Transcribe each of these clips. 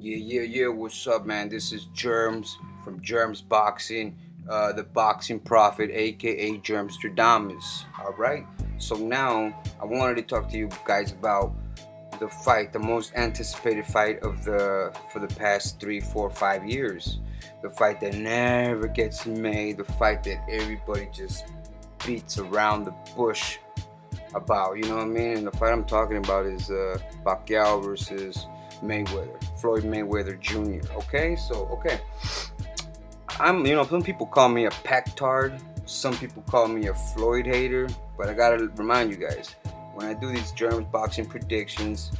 Yeah. What's up, man? This is Germs from Germs Boxing, the boxing prophet, aka Germstradamus. All right. So now I wanted to talk to you guys about the fight, the most anticipated fight of the for the past 3, 4, 5 years. The fight that never gets made. The fight that everybody just beats around the bush about. You know what I mean? And the fight I'm talking about is Pacquiao versus Mayweather, Floyd Mayweather Jr. Okay. Some people call me a Pactard, some people call me a Floyd hater, but I gotta remind you guys, when I do these German boxing predictions,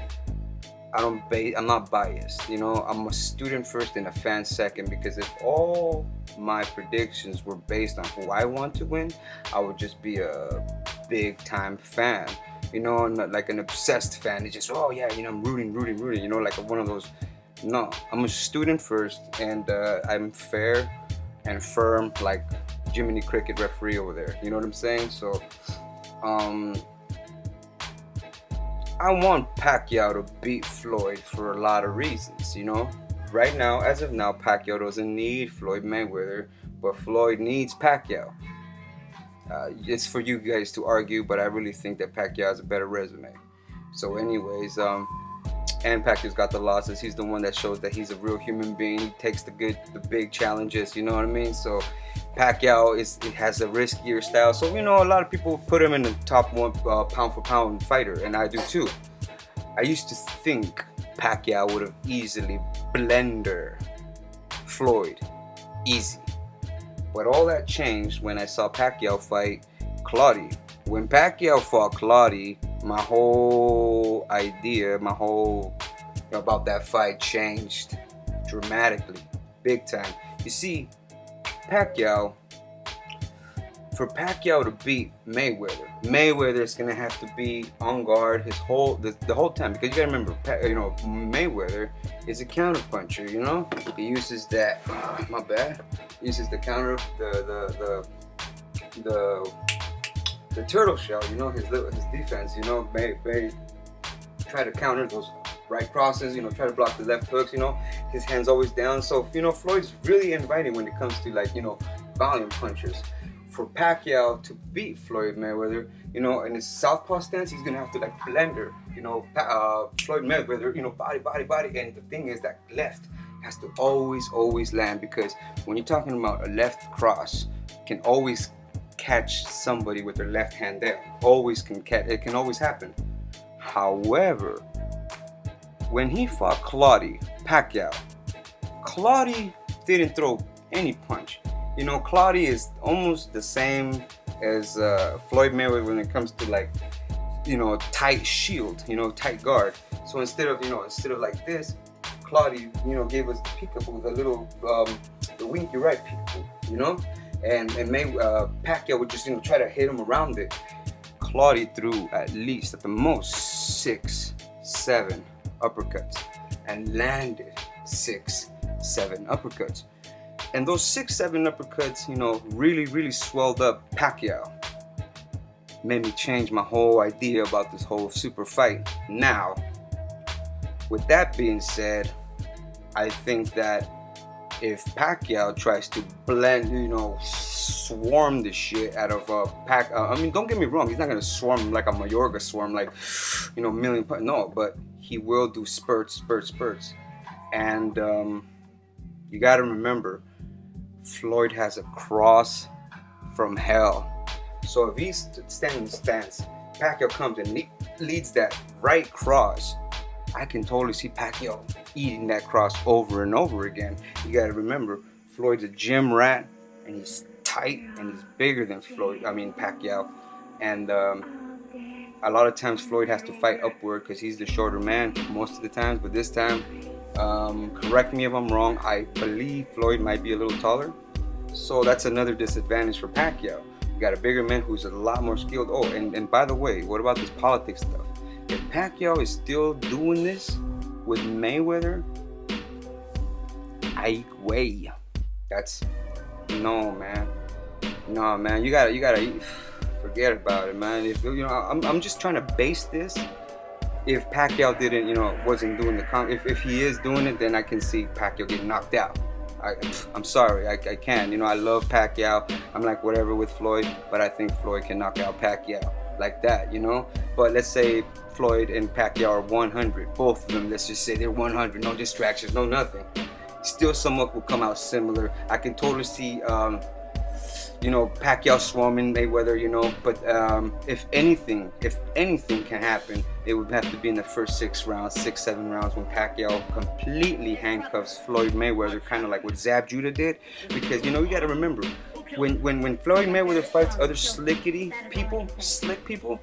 I'm not biased. I'm a student first and a fan second, because if all my predictions were based on who I want to win, I would just be a big time fan. Not like an obsessed fan. It's just, I'm rooting, like one of those. No, I'm a student first, and I'm fair and firm, like Jiminy Cricket referee over there. You know what I'm saying? So, I want Pacquiao to beat Floyd for a lot of reasons. Right now, as of now, Pacquiao doesn't need Floyd Mayweather, but Floyd needs Pacquiao. It's for you guys to argue, but I really think that Pacquiao has a better resume. So anyways, and Pacquiao's got the losses. He's the one that shows that he's a real human being. He takes the big challenges, you know what I mean? So Pacquiao has a riskier style. So, a lot of people put him in the top one pound for pound fighter, and I do too. I used to think Pacquiao would have easily blender Floyd. Easy. But all that changed when I saw Pacquiao fight Clotty. When Pacquiao fought Clotty, my whole idea, about that fight changed dramatically, big time. You see, for Pacquiao to beat Mayweather is gonna have to be on guard the whole time, because you gotta remember, Mayweather is a counter puncher. He uses that. My bad. He uses the counter, the turtle shell. His defense. May try to counter those right crosses. Try to block the left hooks. His hands always down. So Floyd's really inviting when it comes to volume punchers. For Pacquiao to beat Floyd Mayweather, in his southpaw stance, he's gonna have to blender, Floyd Mayweather, body, and the thing is that left has to always land, because when you're talking about a left cross, can always catch somebody with their left hand there. It can always happen. However, when he fought Pacquiao didn't throw any punch. Clotty is almost the same as Floyd Mayweather when it comes to tight shield, tight guard. So instead of like this, Clotty, gave us the peekaboo, the little, the winky right peekaboo, and Pacquiao would just try to hit him around it. Clotty threw at the most 6-7 uppercuts and landed 6-7 uppercuts. And those 6-7 uppercuts, really swelled up Pacquiao. Made me change my whole idea about this whole super fight. Now, with that being said, I think that if Pacquiao tries to blend, swarm the shit out of don't get me wrong, he's not gonna swarm like a Mayorga swarm, million. No, but he will do spurts. And you gotta remember, Floyd has a cross from hell. So if he's standing in stance, Pacquiao comes and leads that right cross, I can totally see Pacquiao eating that cross over and over again. You gotta remember, Floyd's a gym rat, and he's tight, and he's bigger than Pacquiao. And a lot of times Floyd has to fight upward because he's the shorter man most of the times. But this time, correct me if I'm wrong, I believe Floyd might be a little taller. So that's another disadvantage for Pacquiao. You got a bigger man who's a lot more skilled. Oh, and by the way, what about this politics stuff? If Pacquiao is still doing this with Mayweather, no, man. You gotta forget about it, man. I'm just trying to base this if Pacquiao didn't, wasn't doing if he is doing it, then I can see Pacquiao getting knocked out. I'm sorry, I can't. I love Pacquiao. I'm like whatever with Floyd, but I think Floyd can knock out Pacquiao like that, But let's say Floyd and Pacquiao are 100, both of them. Let's just say they're 100, no distractions, no nothing. Still, somewhat will come out similar. I can totally see, Pacquiao swarming Mayweather, But if anything can happen, it would have to be in the first 6 rounds, 7 rounds, when Pacquiao completely handcuffs Floyd Mayweather, kind of like what Zab Judah did. Because you got to remember, when Floyd Mayweather fights other slick people,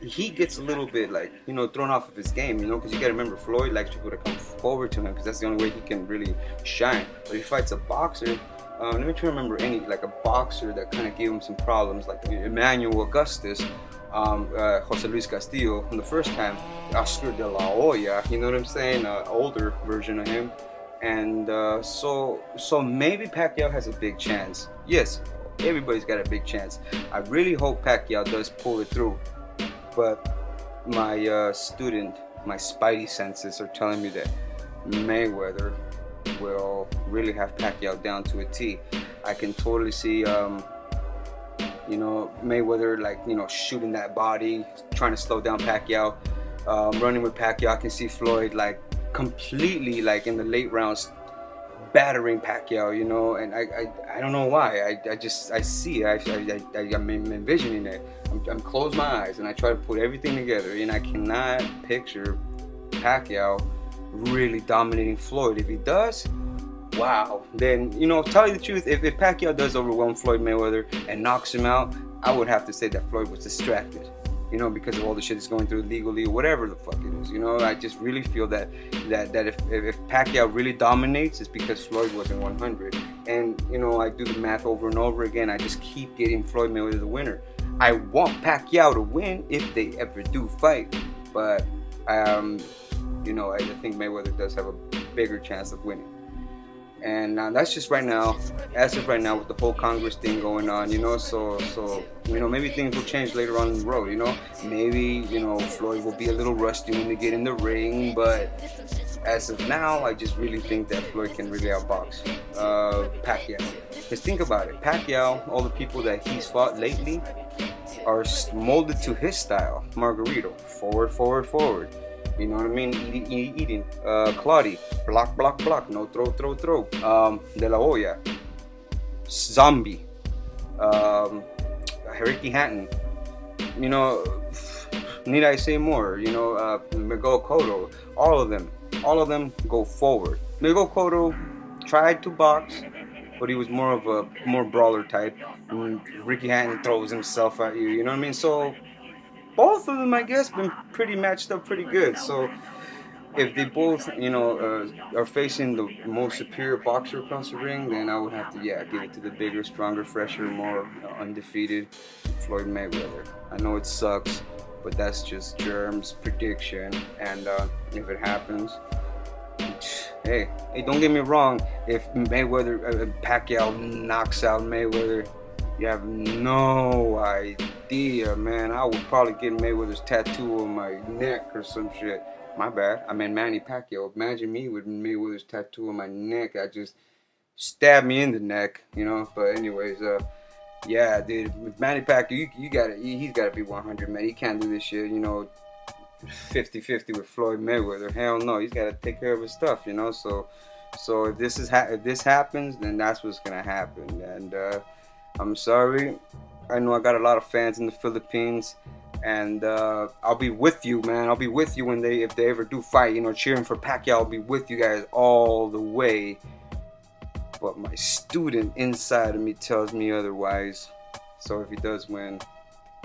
he gets a little bit like, thrown off of his game, because you gotta remember, Floyd likes people to come forward to him because that's the only way he can really shine. But if he fights a boxer, let me try to remember a boxer that kind of gave him some problems, like Emmanuel Augustus, Jose Luis Castillo, the first time, Oscar de la Hoya, you know what I'm saying, older version of him. And so maybe Pacquiao has a big chance. Yes, everybody's got a big chance. I really hope Pacquiao does pull it through. But my my spidey senses are telling me that Mayweather will really have Pacquiao down to a T. I can totally see, Mayweather shooting that body, trying to slow down Pacquiao, running with Pacquiao. I can see Floyd completely in the late rounds battering Pacquiao, and I don't know why. I see it. I'm envisioning it. I'm close my eyes and I try to put everything together, and I cannot picture Pacquiao really dominating Floyd. If he does, wow. Then, tell you the truth, if Pacquiao does overwhelm Floyd Mayweather and knocks him out, I would have to say that Floyd was distracted, because of all the shit he's going through legally or whatever the fuck it is. I just really feel that if Pacquiao really dominates, it's because Floyd wasn't 100. And, I do the math over and over again. I just keep getting Floyd Mayweather the winner. I want Pacquiao to win if they ever do fight. But, I think Mayweather does have a bigger chance of winning. And that's just right now, as of right now, with the whole Congress thing going on, so maybe things will change later on in the road, maybe, Floyd will be a little rusty when they get in the ring, but as of now, I just really think that Floyd can really outbox Pacquiao. Because think about it, Pacquiao, all the people that he's fought lately are molded to his style. Margarito, forward. You know what I mean? Eating. Clotty, block. No, throw. De La Hoya, Zombie, Ricky Hatton. Need I say more? Miguel Cotto. All of them go forward. Miguel Cotto tried to box, but he was more of a brawler type. And Ricky Hatton throws himself at you. You know what I mean? So both of them, I guess, been pretty matched up pretty good. So if they both, are facing the most superior boxer across the ring, then I would have to, give it to the bigger, stronger, fresher, more undefeated Floyd Mayweather. I know it sucks, but that's just JERMZ prediction. And if it happens, hey, don't get me wrong. If Pacquiao knocks out Mayweather, you have no idea, man. I would probably get Mayweather's tattoo on my neck or some shit. My bad. I mean, Manny Pacquiao. Imagine me with Mayweather's tattoo on my neck. I just stab me in the neck, But anyways, yeah, dude. With Manny Pacquiao, he's gotta be 100, man. He can't do this shit, 50-50 with Floyd Mayweather. Hell no. He's gotta take care of his stuff, So if this happens, then that's what's gonna happen. And I'm sorry. I know I got a lot of fans in the Philippines, and I'll be with you, man. I'll be with you if they ever do fight. Cheering for Pacquiao. I'll be with you guys all the way. But my student inside of me tells me otherwise. So if he does win,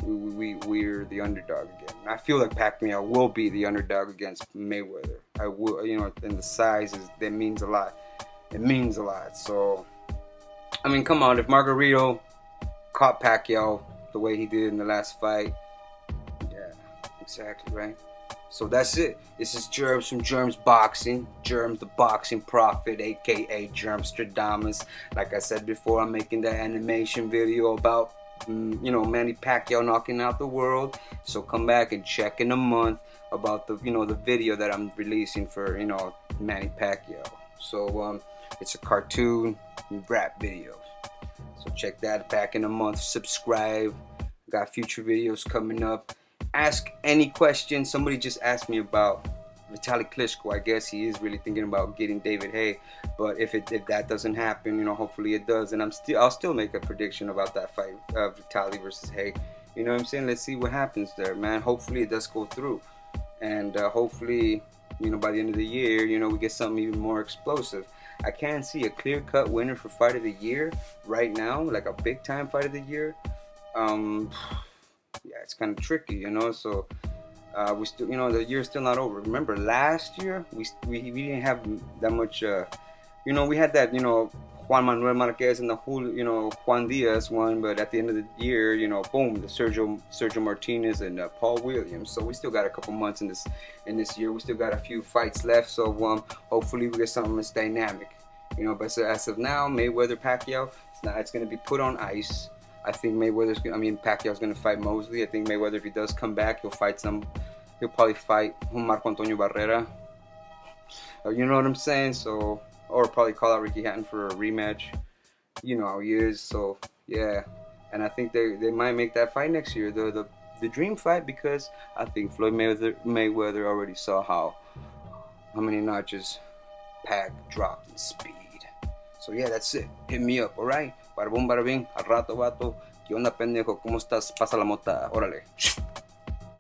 we're the underdog again. I feel like Pacquiao will be the underdog against Mayweather. I will, and the size that means a lot. It means a lot. So, I mean, come on. If Margarito caught Pacquiao the way he did in the last fight, yeah, exactly, right? So that's it. This is JERMZ from JERMZ Boxing. JERMZ the Boxing Prophet, aka JERMZtradamus. Like I said before, I'm making that animation video about Manny Pacquiao knocking out the world. So come back and check in a month. about the the video that I'm releasing for Manny Pacquiao. So it's a cartoon rap video. So check that back in a month. Subscribe. Got future videos coming up. Ask any question. Somebody just asked me about Vitaly Klitschko. I guess he is really thinking about getting David Haye, but if that doesn't happen, hopefully it does, and I'll still make a prediction about that fight, Vitaly versus Haye. You know what I'm saying? Let's see what happens there, man. Hopefully it does go through, and hopefully by the end of the year, we get something even more explosive. I can't see a clear-cut winner for fight of the year right now, like a big-time fight of the year. Yeah, it's kind of tricky, so we still, the year's still not over. Remember last year we didn't have that much, we had that, Juan Manuel Marquez and the whole, Juan Diaz one, but at the end of the year, boom, the Sergio Martinez and Paul Williams. So we still got a couple months in this year. We still got a few fights left. So hopefully we get something that's dynamic, But so as of now, Mayweather Pacquiao, it's going to be put on ice. I think Pacquiao's going to fight Mosley. I think Mayweather, if he does come back, he'll probably fight Marco Antonio Barrera. You know what I'm saying? So, or probably call out Ricky Hatton for a rematch. You know how he is. So yeah, and I think they might make that fight next year, the dream fight, because I think Floyd Mayweather already saw how many notches Pac dropped in speed. So yeah, that's it. Hit me up, alright? Bada boom, bada bing. Al rato, vato. ¿Qué onda, pendejo? ¿Cómo estás? Pasa la mota. Órale.